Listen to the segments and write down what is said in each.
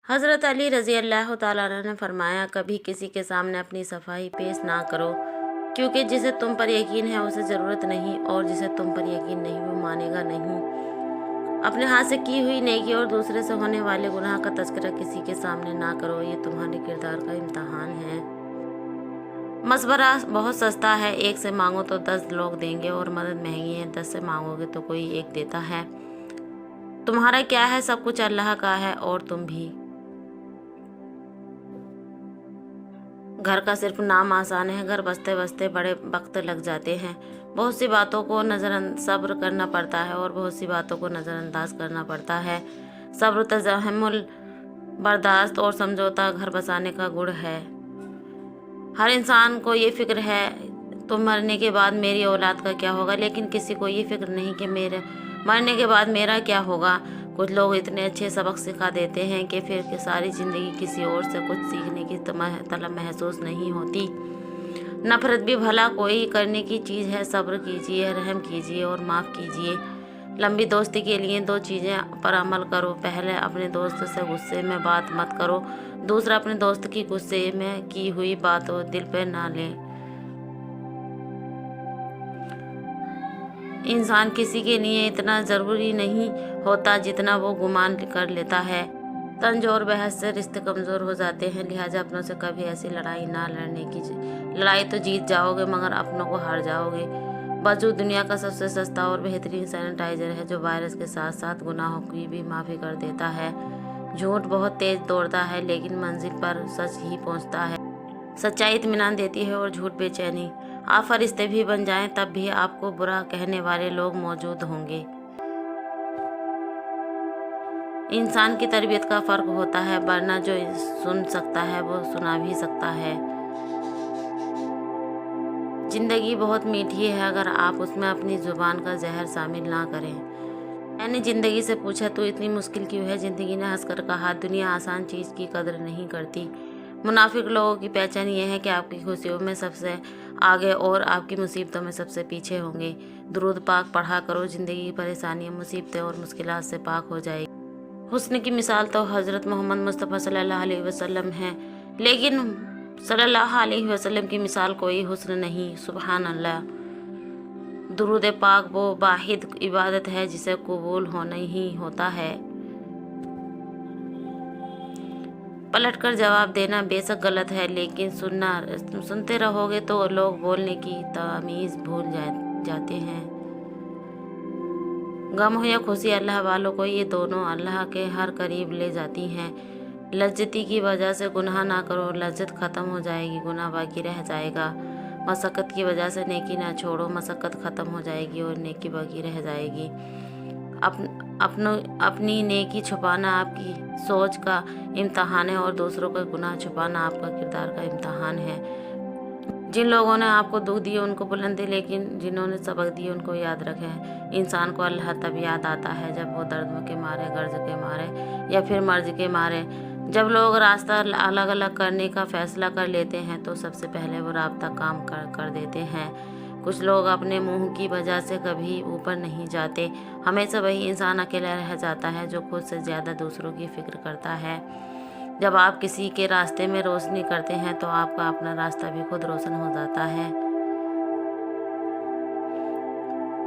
हज़रत अली रज़ी अल्लाह ताला अन्हु ने फरमाया, कभी किसी के सामने अपनी सफाई पेश ना करो, क्योंकि जिसे तुम पर यकीन है उसे ज़रूरत नहीं, और जिसे तुम पर यकीन नहीं वो मानेगा नहीं। अपने हाथ से की हुई नेकी और दूसरे से होने वाले गुनाह का तज़किरा किसी के सामने ना करो, ये तुम्हारे किरदार का इम्तहान है। मशवरा बहुत सस्ता है, एक से मांगो तो 10 लोग देंगे, और मदद महंगी है, 10 से मांगोगे तो कोई एक देता है। तुम्हारा क्या है, सब कुछ अल्लाह का है, और तुम भी। घर का सिर्फ नाम आसान है, घर बसते बसते बड़े वक्त लग जाते हैं। बहुत सी बातों को सब्र करना पड़ता है, और बहुत सी बातों को नज़रअंदाज करना पड़ता है। सब्र, तहम्मुल, बर्दाश्त और समझौता घर बसाने का गुण है। हर इंसान को ये फिक्र है तो मरने के बाद मेरी औलाद का क्या होगा, लेकिन किसी को ये फिक्र नहीं कि मेरे मरने के बाद मेरा क्या होगा। कुछ लोग इतने अच्छे सबक सिखा देते हैं कि फिर सारी ज़िंदगी किसी और से कुछ सीखने की तलब महसूस नहीं होती। नफ़रत भी भला कोई करने की चीज़ है। सब्र कीजिए, रहम कीजिए और माफ़ कीजिए। लंबी दोस्ती के लिए 2 चीज़ें पर अमल करो। पहले, अपने दोस्त से गुस्से में बात मत करो। दूसरा, अपने दोस्त की गुस्से में की हुई बात दिल पर ना लें। इंसान किसी के लिए इतना ज़रूरी नहीं होता जितना वो गुमान कर लेता है। तंज और बहस से रिश्ते कमज़ोर हो जाते हैं, लिहाजा अपनों से कभी ऐसी लड़ाई ना लड़ने की। लड़ाई तो जीत जाओगे मगर अपनों को हार जाओगे। वजूद दुनिया का सबसे सस्ता और बेहतरीन सैनिटाइज़र है, जो वायरस के साथ साथ गुनाहों की भी माफ़ी कर देता है। झूठ बहुत तेज़ दौड़ता है, लेकिन मंजिल पर सच ही पहुँचता है। सच्चाई इत्मीनान देती है और झूठ बेचैनी। आप फरिश्ते भी बन जाएं, तब भी आपको बुरा कहने वाले लोग मौजूद होंगे। इंसान की तरबियत का फ़र्क होता है, वरना जो सुन सकता है वो सुना भी सकता है। ज़िंदगी बहुत मीठी है अगर आप उसमें अपनी ज़ुबान का जहर शामिल ना करें। मैंने ज़िंदगी से पूछा, तो इतनी मुश्किल क्यों है? ज़िंदगी ने हंसकर कहा, दुनिया आसान चीज़ की कदर नहीं करती। मुनाफिक लोगों की पहचान ये है कि आपकी खुशियों में सबसे आगे और आपकी मुसीबतों में सबसे पीछे होंगे। दुरूद पाक पढ़ा करो, ज़िंदगी की परेशानियाँ, मुसीबतें और मुश्किलात से पाक हो जाएगी। हुस्न की मिसाल तो हज़रत मोहम्मद मुस्तफ़ा सल्लल्लाहु अलैहि वसल्लम है, लेकिन सल्लल्लाहु अलैहि वसल्लम की मिसाल कोई हुस्न नहीं। सुबहान अल्लाह। दुरूद पाक वो वाहिद इबादत है जिसे कबूल होना ही होता है। पलट कर जवाब देना बेशक गलत है, लेकिन सुनते रहोगे तो लोग बोलने की तमीज़ भूल जाते हैं। गम हो या खुशी, अल्लाह वालों को ये दोनों अल्लाह के हर करीब ले जाती हैं। लज्जती की वजह से गुनाह ना करो, लज्जत ख़त्म हो जाएगी, गुनाह बाकी रह जाएगा। मशक्क़त की वजह से नेकी ना छोड़ो, मशक्क़त ख़त्म हो जाएगी और नेकी बाकी रह जाएगी। अपनी नेकी छुपाना आपकी सोच का इम्तहान है, और दूसरों का गुनाह छुपाना आपका किरदार का इम्तहान है। जिन लोगों ने आपको दुख दिए उनको बुलंदी, लेकिन जिन्होंने सबक दिए उनको याद रखें। इंसान को अल्लाह तब याद आता है जब वो दर्द के मारे, गर्ज के मारे या फिर मर्ज के मारे। जब लोग रास्ता अलग अलग करने का फैसला कर लेते हैं तो सबसे पहले वो राब्ता काम कर देते हैं। कुछ लोग अपने मुंह की वजह से कभी ऊपर नहीं जाते। हमेशा वही इंसान अकेला रह जाता है जो खुद से ज़्यादा दूसरों की फिक्र करता है। जब आप किसी के रास्ते में रोशनी करते हैं तो आपका अपना रास्ता भी खुद रोशन हो जाता है।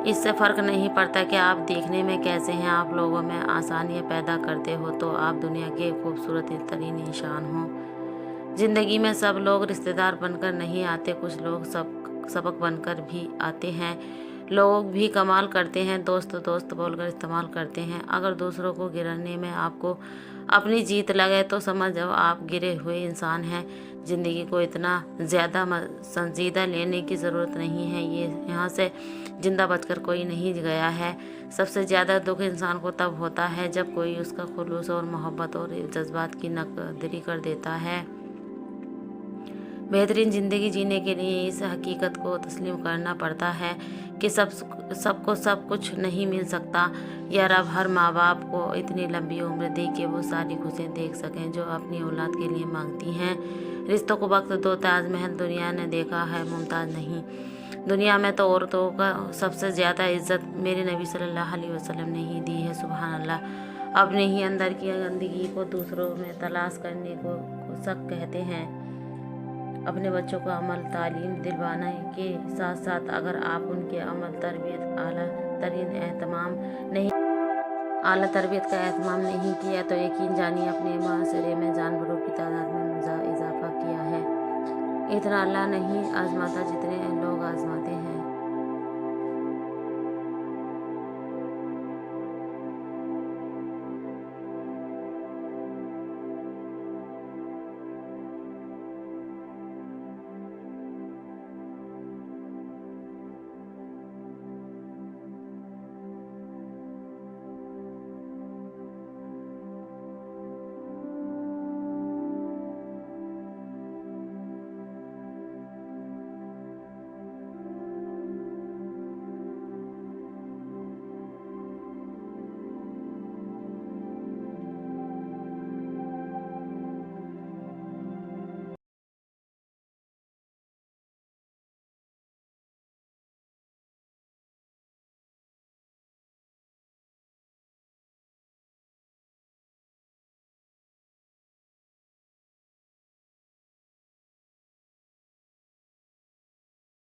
इससे फ़र्क नहीं पड़ता कि आप देखने में कैसे हैं। आप लोगों में आसानियाँ पैदा करते हो तो आप दुनिया के खूबसूरत तरीन इंसान हो। ज़िंदगी में सब लोग रिश्तेदार बनकर नहीं आते, कुछ लोग सबक बनकर भी आते हैं। लोग भी कमाल करते हैं, दोस्त दोस्त बोलकर इस्तेमाल करते हैं। अगर दूसरों को गिराने में आपको अपनी जीत लगे तो समझ जाओ आप गिरे हुए इंसान हैं। ज़िंदगी को इतना ज़्यादा संजीदा लेने की ज़रूरत नहीं है। यहाँ से जिंदा बचकर कोई नहीं गया है। सबसे ज़्यादा दुख इंसान को तब होता है जब कोई उसका खुलूस और मोहब्बत और जज्बात की नकदरी कर देता है। बेहतरीन ज़िंदगी जीने के लिए इस हकीकत को तस्लीम करना पड़ता है कि सबको सब कुछ नहीं मिल सकता। या रब हर माँ बाप को इतनी लंबी उम्र दे कि वो सारी खुशियाँ देख सकें जो अपनी औलाद के लिए मांगती हैं। रिश्तों को वक्त दो, ताजमहल दुनिया ने देखा है, मुमताज़ नहीं। दुनिया में तो औरतों का सबसे ज़्यादा इज्जत मेरे नबी सल्लल्लाहु अलैहि वसल्लम ने ही दी है। सुभान अल्लाह। अपने ही अंदर की गंदगी को दूसरों में तलाश करने को शक कहते हैं। अपने बच्चों को अमल तालीम दिलवाने के साथ साथ अगर आप उनके अमल तरबियत आला तरबियत का एहतमाम नहीं किया तो यकीन जानिए अपने माशरे में जानवरों की तादाद में इजाफा किया है। इतना अल्लाह नहीं आजमाता जितने लोग आजमाते हैं।